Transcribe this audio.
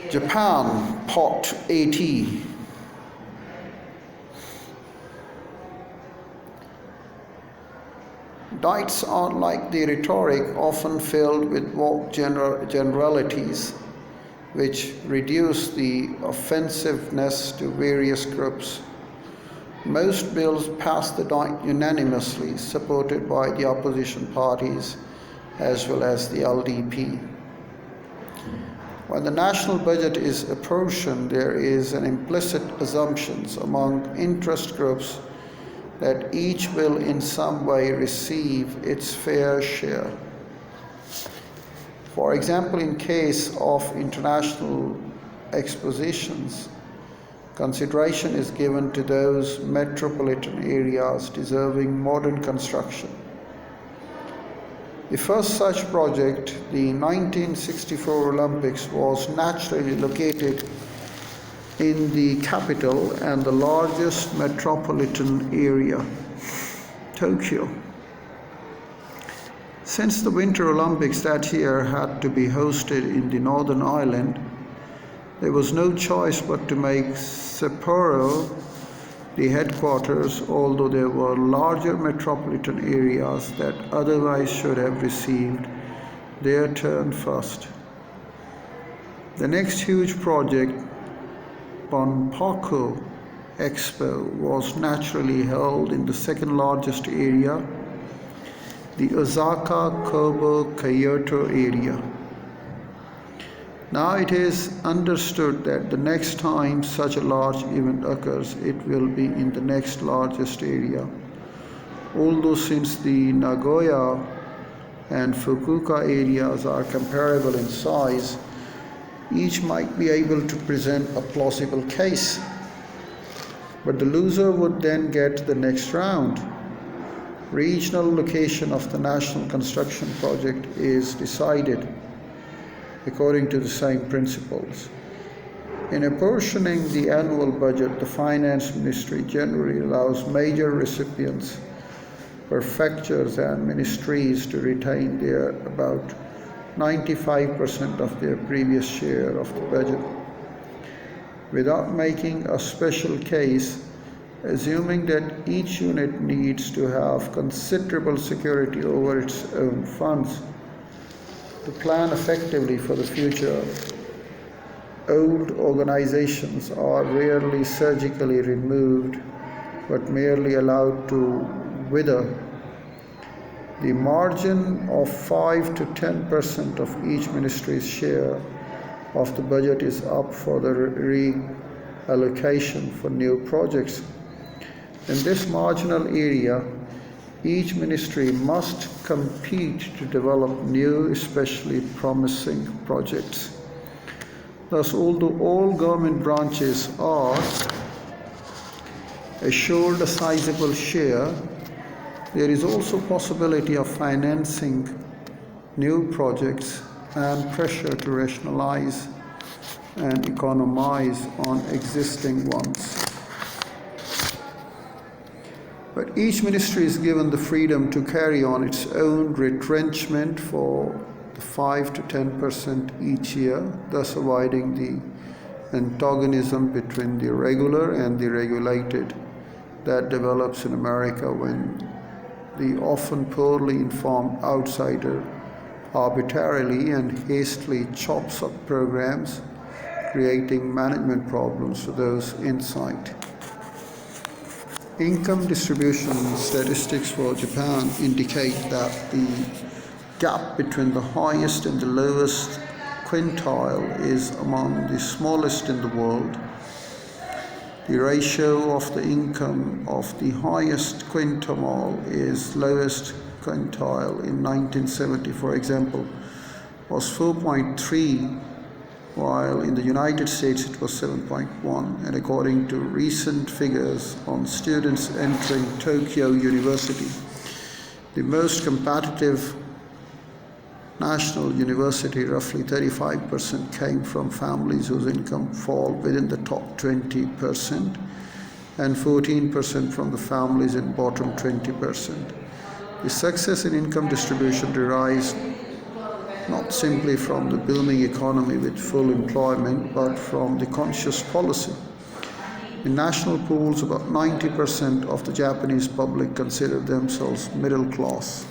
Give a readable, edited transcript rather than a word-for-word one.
Japan, Pot 80. Diets are like the rhetoric, often filled with vague generalities, which reduce the offensiveness to various groups. Most bills pass the Diet unanimously, supported by the opposition parties as well as the LDP. When the national budget is apportioned, there is an implicit assumption among interest groups that each will in some way receive its fair share. For example, in case of international expositions, consideration is given to those metropolitan areas deserving modern construction. The first such project, the 1964 Olympics, was naturally located in the capital and the largest metropolitan area, Tokyo. Since the Winter Olympics that year had to be hosted in the Northern Ireland, there was no choice but to make Sapporo the headquarters, although there were larger metropolitan areas that otherwise should have received their turn first. The next huge project, Banpako Expo, was naturally held in the second largest area, the Osaka, Kobe, Kyoto area. Now it is understood that the next time such a large event occurs, it will be in the next largest area. Although since the Nagoya and Fukuoka areas are comparable in size, each might be able to present a plausible case. But the loser would then get the next round. Regional location of the national construction project is decided according to the same principles. In apportioning the annual budget, the Finance Ministry generally allows major recipients, prefectures and ministries, to retain their about 95% of their previous share of the budget, without making a special case, assuming that each unit needs to have considerable security over its own funds to plan effectively for the future. Old organizations are rarely surgically removed, but merely allowed to wither. The margin of 5 to 10% of each ministry's share of the budget is up for the reallocation for new projects. In this marginal area, each ministry must compete to develop new, especially promising projects. Thus, although all government branches are assured a sizable share, there is also possibility of financing new projects and pressure to rationalize and economize on existing ones. But each ministry is given the freedom to carry on its own retrenchment for 5 to 10% each year, thus avoiding the antagonism between the regular and the regulated that develops in America when the often poorly informed outsider arbitrarily and hastily chops up programs, creating management problems for those inside. Income distribution statistics for Japan indicate that the gap between the highest and the lowest quintile is among the smallest in the world. The ratio of the income of the highest quintile is lowest quintile in 1970, for example, was 4.3, while in the United States it was 7.1, and according to recent figures on students entering Tokyo University, the most competitive national university, roughly 35% came from families whose income fall within the top 20%, and 14% from the families in bottom 20%. The success in income distribution derives not simply from the booming economy with full employment, but from the conscious policy. In national polls, about 90% of the Japanese public consider themselves middle class.